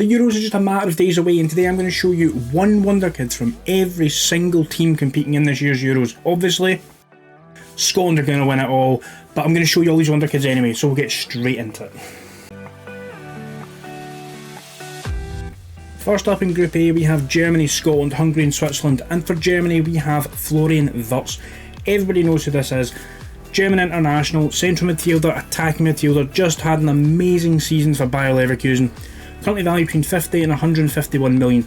The Euros are just a matter of days away, and today I'm going to show you one Wonderkid from every single team competing in this year's Euros. Obviously, Scotland are going to win it all, but I'm going to show you all these Wonderkids anyway, so we'll get straight into it. First up in Group A we have Germany, Scotland, Hungary and Switzerland, and for Germany we have Florian Wirtz. Everybody knows who this is. German international, central midfielder, attacking midfielder, just had an amazing season for Bayer Leverkusen. Currently valued between 50 and £151 million,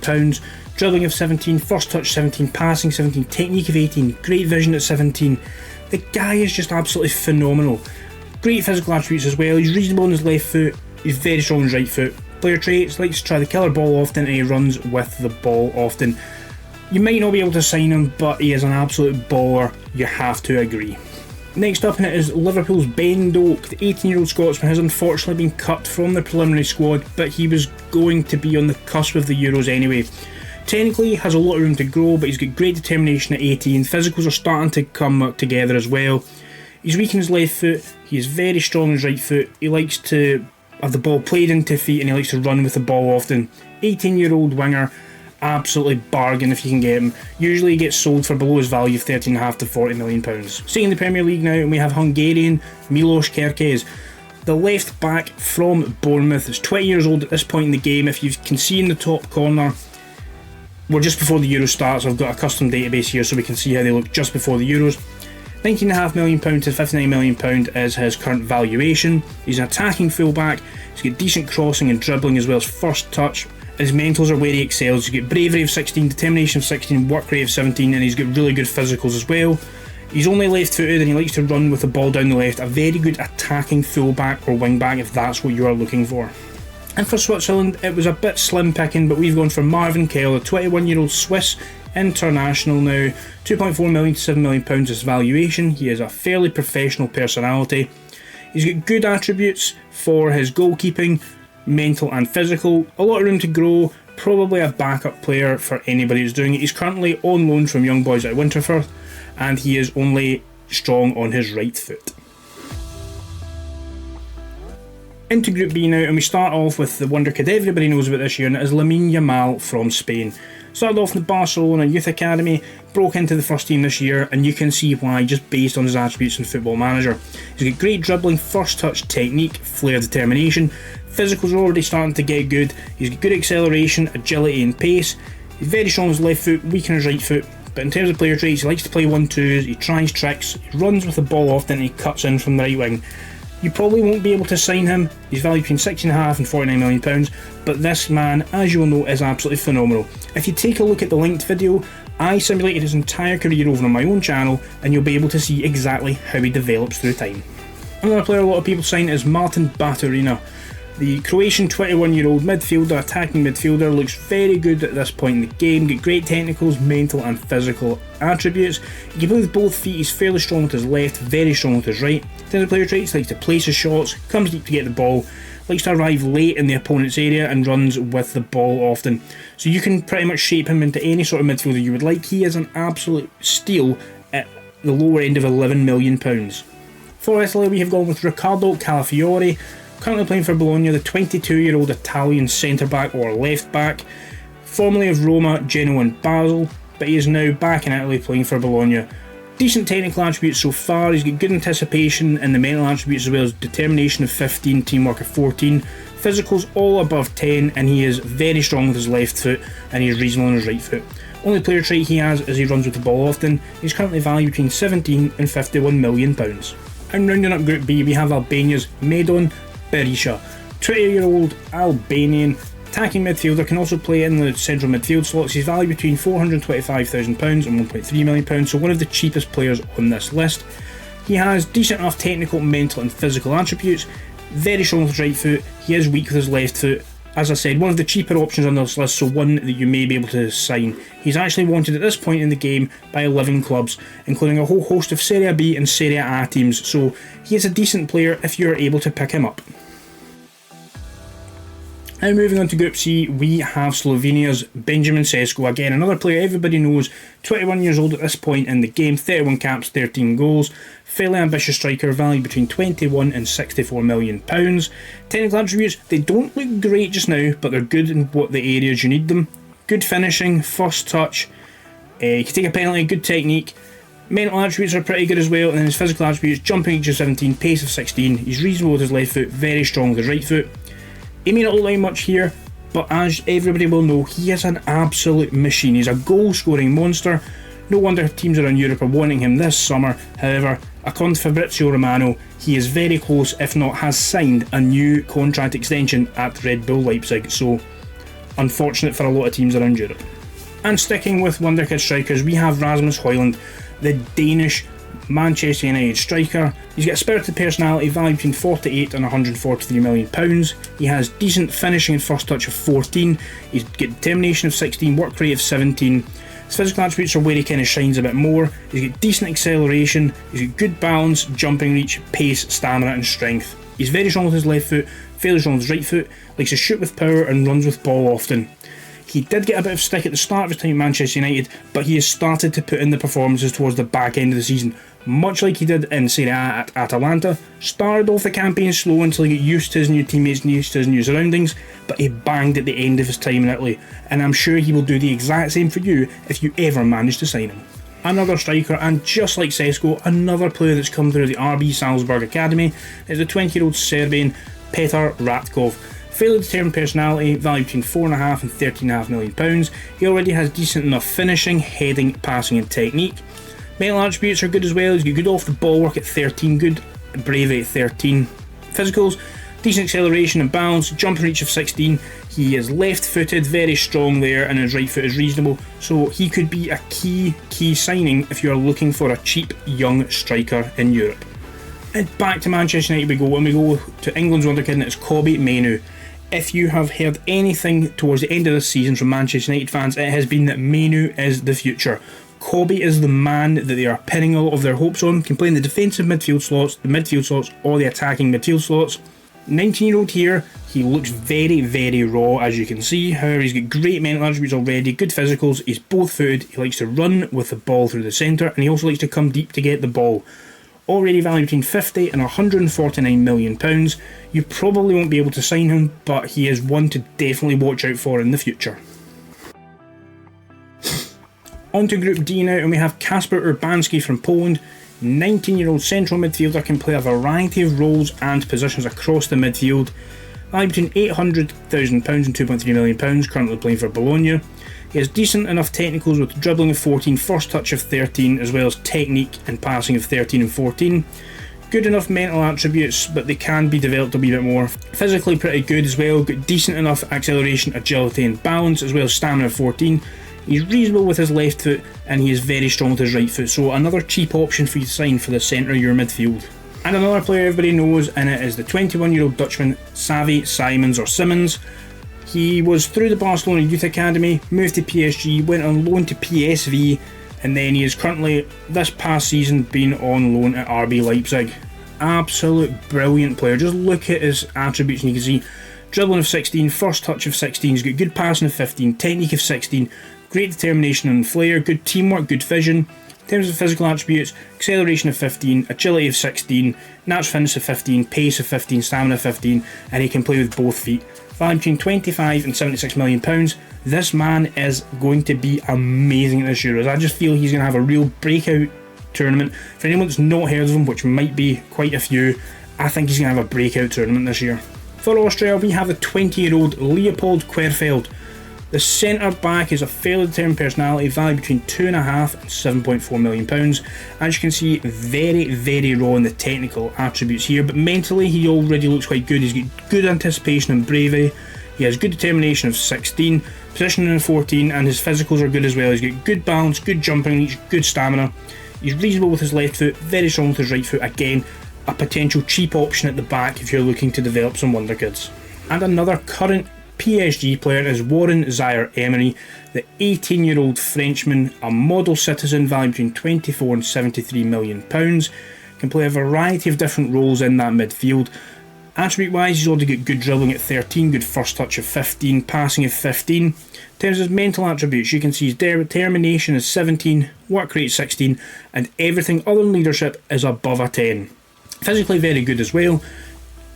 dribbling of 17, first touch 17, passing 17, technique of 18, great vision at 17. The guy is just absolutely phenomenal. Great physical attributes as well, he's reasonable on his left foot, he's very strong on his right foot. Player traits, likes to try the killer ball often and he runs with the ball often. You might not be able to sign him, but he is an absolute baller, you have to agree. Next up in it is Liverpool's Ben Doak. The 18-year-old Scotsman has unfortunately been cut from the preliminary squad, but he was going to be on the cusp of the Euros anyway. Technically he has a lot of room to grow, but he's got great determination at 18, physicals are starting to come together as well. He's weak in his left foot, he is very strong in his right foot, he likes to have the ball played into feet and he likes to run with the ball often. 18-year-old winger, absolutely bargain if you can get him. Usually he gets sold for below his value of £13.5 to £40 million. Staying in the Premier League now, and we have Hungarian Milos Kerkez. The left back from Bournemouth is 20 years old at this point in the game. If you can see in the top corner, we're just before the Euro starts. I've got a custom database here so we can see how they look just before the Euros. £19.5 million to £59 million is his current valuation. He's an attacking fullback, he's got decent crossing and dribbling as well as first touch. His mentals are where he excels. He's got bravery of 16, determination of 16, work rate of 17, and he's got really good physicals as well. He's only left footed and he likes to run with the ball down the left. A very good attacking fullback or wing back if that's what you are looking for. And for Switzerland it was a bit slim picking, but we've gone for Marvin Kell, a 21-year-old Swiss international now. £2.4 million to £7 million his valuation. He is a fairly professional personality. He's got good attributes for his goalkeeping, mental and physical, a lot of room to grow, probably a backup player for anybody who's doing it. He's currently on loan from Young Boys at Winterthur and he is only strong on his right foot. Into Group B now, and we start off with the Wonderkid everybody knows about this year, and it is Lamine Yamal from Spain. Started off in the Barcelona Youth Academy, broke into the first team this year, and you can see why just based on his attributes in Football Manager. He's got great dribbling, first touch, technique, flair, determination. Physicals are already starting to get good. He's got good acceleration, agility and pace. He's very strong on his left foot, weak on his right foot. But in terms of player traits, he likes to play 1-2s, he tries tricks, he runs with the ball often and he cuts in from the right wing. You probably won't be able to sign him. He's valued between £16.5 and £49 million, but this man, as you will know, is absolutely phenomenal. If you take a look at the linked video, I simulated his entire career over on my own channel and you'll be able to see exactly how he develops through time. Another player a lot of people sign is Martin Baturina. The Croatian 21-year-old midfielder, attacking midfielder, looks very good at this point in the game, got great technicals, mental and physical attributes. He can play with both feet, he's fairly strong with his left, very strong with his right. In terms of player traits, he likes to place his shots, comes deep to get the ball, likes to arrive late in the opponent's area and runs with the ball often. So you can pretty much shape him into any sort of midfielder you would like. He is an absolute steal at the lower end of £11 million. For Italy we have gone with Riccardo Calafiore. Currently playing for Bologna, the 22-year-old Italian centre-back or left-back, formerly of Roma, Genoa and Basel, but he is now back in Italy playing for Bologna. Decent technical attributes so far, he's got good anticipation and the mental attributes as well as determination of 15, teamwork of 14, physicals all above 10 and he is very strong with his left foot and he is reasonable on his right foot. Only player trait he has is he runs with the ball often. He's currently valued between 17 and £51 million. And rounding up Group B we have Albania's Medon Berisha, 20-year-old Albanian attacking midfielder, can also play in the central midfield slots. He's valued between £425,000 and £1.3 million, so one of the cheapest players on this list. He has decent enough technical, mental and physical attributes, very strong with his right foot, he is weak with his left foot. As I said, one of the cheaper options on this list, so one that you may be able to sign. He's actually wanted at this point in the game by 11 clubs, including a whole host of Serie B and Serie A teams, so he is a decent player if you're able to pick him up. And moving on to Group C, we have Slovenia's Benjamin Sesko. Again, another player everybody knows, 21 years old at this point in the game, 31 caps, 13 goals. Fairly ambitious striker, valued between 21 and 64 million pounds. Technical attributes, they don't look great just now, but they're good in what the areas you need them. Good finishing, first touch, he can take a penalty, good technique. Mental attributes are pretty good as well, and then his physical attributes, jumping reach of 17, pace of 16. He's reasonable with his left foot, very strong with his right foot. He may not look like much here, but as everybody will know, he is an absolute machine. He's a goal-scoring monster. No wonder teams around Europe are wanting him this summer. However, according to Fabrizio Romano, he is very close, if not has signed, a new contract extension at Red Bull Leipzig. So, unfortunate for a lot of teams around Europe. And sticking with Wonderkid strikers, we have Rasmus Højlund, the Danish Manchester United striker. He's got a spirited personality, valued between 48 and 143 million pounds. He has decent finishing and first touch of 14. He's got determination of 16, work rate of 17. His physical attributes are where he kind of shines a bit more. He's got decent acceleration, he's got good balance, jumping reach, pace, stamina and strength. He's very strong with his left foot, fairly strong with his right foot, likes to shoot with power and runs with ball often. He did get a bit of stick at the start of his time at Manchester United, but he has started to put in the performances towards the back end of the season, much like he did in Serie A at Atalanta. Started off the campaign slow until he got used to his new teammates and used to his new surroundings, but he banged at the end of his time in Italy, and I'm sure he will do the exact same for you if you ever manage to sign him. Another striker, and just like Sesko, another player that's come through the RB Salzburg Academy is the 20-year-old Serbian Petar Ratkov. Fairly determined personality, valued between 4.5 and 13.5 million pounds. He already has decent enough finishing, heading, passing and technique. Mental attributes are good as well. He's got good off the ball work at 13, good bravery at 13. Physicals, decent acceleration and balance, jumping reach of 16. He is left footed, very strong there, and his right foot is reasonable, so he could be a key signing if you are looking for a cheap young striker in Europe. And back to Manchester United we go, and we go to England's Wonderkid, and it's Kobbie Mainoo. If you have heard anything towards the end of this season from Manchester United fans, it has been that Mainoo is the future. Kobbie is the man that they are pinning a lot of their hopes on, can play in the defensive midfield slots, the midfield slots, or the attacking midfield slots. 19-year-old here, he looks very, very raw as you can see. However, he's got great mental attributes already, good physicals, he's both footed, he likes to run with the ball through the centre, and he also likes to come deep to get the ball. Already valued between 50 and 149 million pounds. You probably won't be able to sign him, but he is one to definitely watch out for in the future. On to Group D now, and we have Kasper Urbanski from Poland. 19-year-old central midfielder, can play a variety of roles and positions across the midfield. Valued between £800,000 and £2.3 million, currently playing for Bologna. He has decent enough technicals with dribbling of 14, first touch of 13, as well as technique and passing of 13 and 14. Good enough mental attributes, but they can be developed a wee bit more. Physically pretty good as well, got decent enough acceleration, agility and balance, as well as stamina of 14. He's reasonable with his left foot, and he is very strong with his right foot, so another cheap option for you to sign for the centre of your midfield. And another player everybody knows, and it is the 21-year-old Dutchman Xavi Simmons. He was through the Barcelona Youth Academy, moved to PSG, went on loan to PSV, and then he is currently, this past season, been on loan at RB Leipzig. Absolute brilliant player. Just look at his attributes and you can see dribbling of 16, first touch of 16, he's got good passing of 15, technique of 16, great determination and flair, good teamwork, good vision. In terms of physical attributes, acceleration of 15, agility of 16, natural fitness of 15, pace of 15, stamina of 15, and he can play with both feet. Valued between 25 and 76 million pounds. This man is going to be amazing at this Euros. I just feel he's going to have a real breakout tournament. For anyone that's not heard of him, which might be quite a few, I think he's going to have a breakout tournament this year. For Austria, we have the 20-year-old Leopold Querfeld. The centre back is a fairly determined personality, valued between £2.5 and £7.4 million. As you can see, very, very raw in the technical attributes here, but mentally he already looks quite good. He's got good anticipation and bravery, he has good determination of 16, positioning of 14, and his physicals are good as well. He's got good balance, good jumping reach, good stamina. He's reasonable with his left foot, very strong with his right foot. Again, a potential cheap option at the back if you're looking to develop some Wonderkids. And another current PSG player is Warren Zaire-Emery, the 18-year-old Frenchman, a model citizen, valued between 24 and 73 million pounds, can play a variety of different roles in that midfield. Attribute wise, he's already got good dribbling at 13, good first touch of 15, passing of 15. In terms of his mental attributes, you can see his determination is 17, work rate 16, and everything other than leadership is above a 10. Physically very good as well.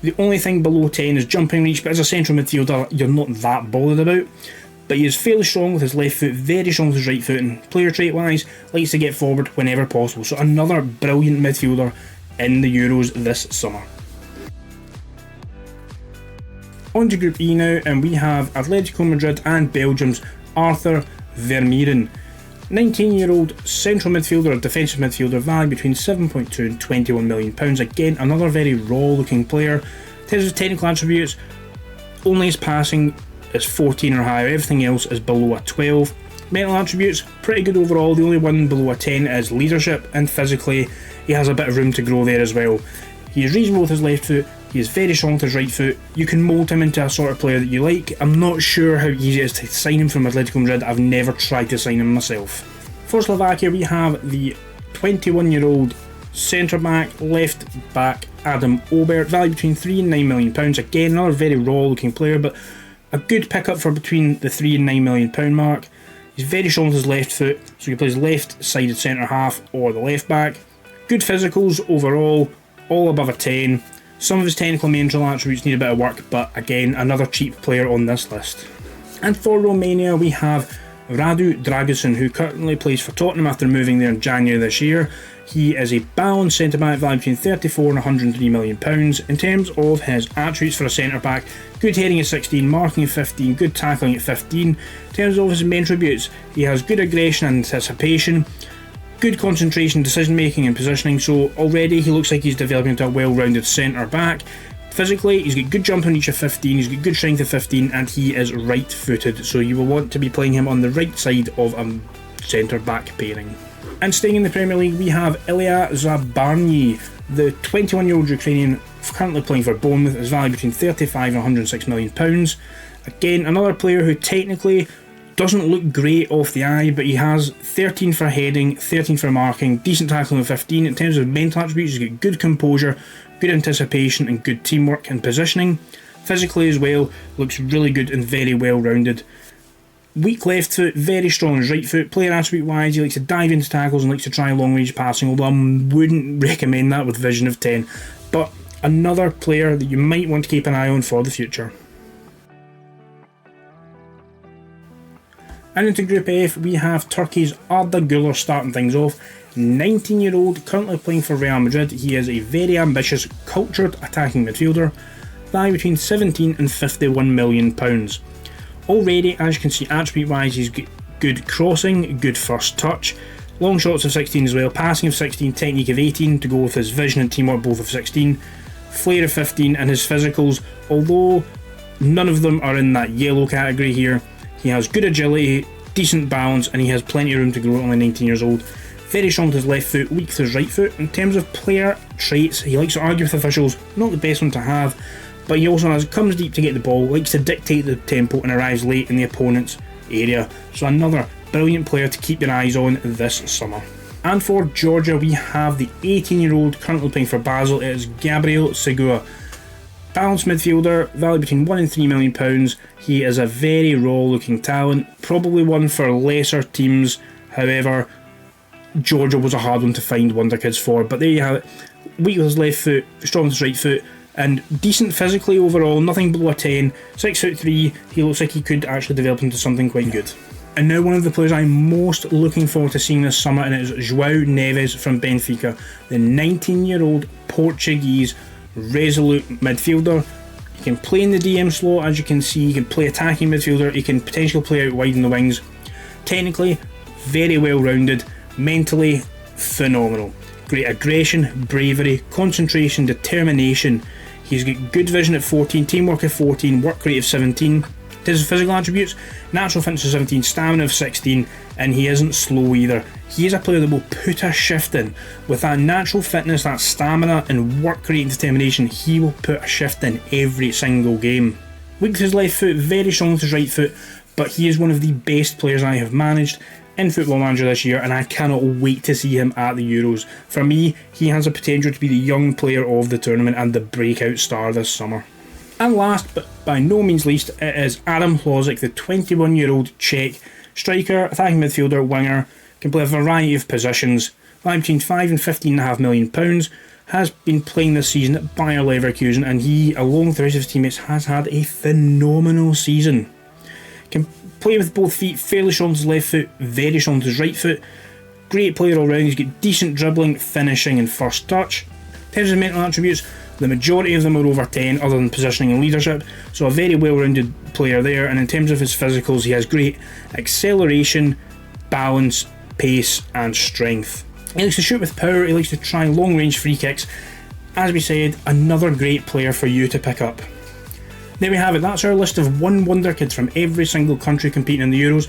The only thing below 10 is jumping reach, but as a central midfielder you're not that bothered about. But he is fairly strong with his left foot, very strong with his right foot, and player trait wise likes to get forward whenever possible. So another brilliant midfielder in the Euros this summer. On to Group E now, and we have Atletico Madrid and Belgium's Arthur Vermeeren. 19-year-old central midfielder or defensive midfielder, valued between 7.2 and £21 million. Again, another very raw looking player. In terms of technical attributes, only his passing is 14 or higher, everything else is below a 12. Mental attributes, pretty good overall, the only one below a 10 is leadership, and physically he has a bit of room to grow there as well. He is reasonable with his left foot, he is very strong with his right foot. You can mould him into a sort of player that you like. I'm not sure how easy it is to sign him from Atletico Madrid, I've never tried to sign him myself. For Slovakia we have the 21-year-old centre back, left back Adam Obert, valued between £3 and £9 million. Again, another very raw looking player, but a good pickup for between the £3 and £9 million mark. He's very strong with his left foot, so he plays left sided centre half or the left back. Good physicals overall, all above a 10. Some of his technical mental attributes need a bit of work, but again, another cheap player on this list. And for Romania we have Radu Dragusin, who currently plays for Tottenham after moving there in January this year. He is a balanced centre-back, valued between £34 and £103 million. In terms of his attributes for a centre-back, good heading at 16, marking at 15, good tackling at 15. In terms of his main attributes, he has good aggression and anticipation, good concentration, decision making and positioning, so already he looks like he's developing into a well-rounded centre-back. Physically, he's got good jump on reach of 15, he's got good strength of 15, and he is right-footed, so you will want to be playing him on the right side of a centre-back pairing. And staying in the Premier League, we have Ilya Zabarny, the 21-year-old Ukrainian currently playing for Bournemouth, is valued between £35 and £106 million. Again, another player who technically doesn't look great off the eye, but he has 13 for heading, 13 for marking, decent tackling of 15. In terms of mental attributes, he's got good composure, good anticipation and good teamwork and positioning. Physically as well, looks really good and very well rounded. Weak left foot, very strong his right foot. Player attribute wise, he likes to dive into tackles and likes to try long range passing, although I wouldn't recommend that with vision of 10. But another player that you might want to keep an eye on for the future. And into Group F, we have Turkey's Arda Güler starting things off. 19-year-old, currently playing for Real Madrid. He is a very ambitious, cultured attacking midfielder, valued between £17 and £51 million. Already, as you can see, attribute wise, he's got good crossing, good first touch, long shots of 16 as well, passing of 16, technique of 18 to go with his vision and teamwork both of 16, flair of 15, and his physicals, although none of them are in that yellow category here. He has good agility, decent balance, and he has plenty of room to grow at only 19 years old. Very strong with his left foot, weak with his right foot. In terms of player traits, he likes to argue with officials, not the best one to have, but he also comes deep to get the ball, likes to dictate the tempo and arrives late in the opponent's area. So another brilliant player to keep your eyes on this summer. And for Georgia, we have the 18-year-old currently playing for Basel. It is Gabriel Segura. Balanced midfielder, valued between £1 and £3 million. He is a very raw looking talent, probably one for lesser teams. However, Georgia was a hard one to find Wonderkids for, but there you have it. Weak with his left foot, strong with his right foot, and decent physically overall, nothing below a 10, 6'3", he looks like he could actually develop into something quite good. And now one of the players I'm most looking forward to seeing this summer, and it is João Neves from Benfica, the 19-year-old Portuguese resolute midfielder. He can play in the DM slot, as you can see, he can play attacking midfielder, he can potentially play out wide in the wings. Technically, very well rounded, mentally, phenomenal. Great aggression, bravery, concentration, determination. He's got good vision at 14, teamwork at 14, work rate of 17. His physical attributes, natural fitness of 17, stamina of 16, and he isn't slow either. He is a player that will put a shift in. With that natural fitness, that stamina and work rate and determination, he will put a shift in every single game. Weak with his left foot, very strong with his right foot, but he is one of the best players I have managed. in Football Manager this year, and I cannot wait to see him at the Euros. For me, he has the potential to be the young player of the tournament and the breakout star this summer. And last, but by no means least, it is Adam Hložek, the 21-year-old Czech striker, attacking midfielder, winger, can play a variety of positions, valued between £5 and £15.5 million, has been playing this season at Bayer Leverkusen, and he, along with the rest of his teammates, has had a phenomenal season. Can play with both feet, fairly strong with his left foot, very strong with his right foot. Great player all round, he's got decent dribbling, finishing and first touch. In terms of mental attributes, the majority of them are over 10 other than positioning and leadership, so a very well-rounded player there. And in terms of his physicals, he has great acceleration, balance, pace and strength. He likes to shoot with power, he likes to try long-range free kicks. As we said, another great player for you to pick up. There we have it, that's our list of one Wonderkid from every single country competing in the Euros.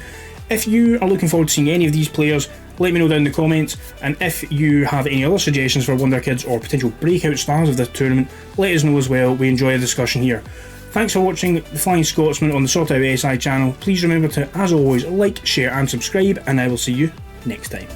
If you are looking forward to seeing any of these players, let me know down in the comments, and if you have any other suggestions for Wonderkids or potential breakout stars of this tournament, let us know as well. We enjoy a discussion here. Thanks for watching The Flying Scotsman on the sortitoutsi channel. Please remember to, as always, like, share and subscribe, and I will see you next time.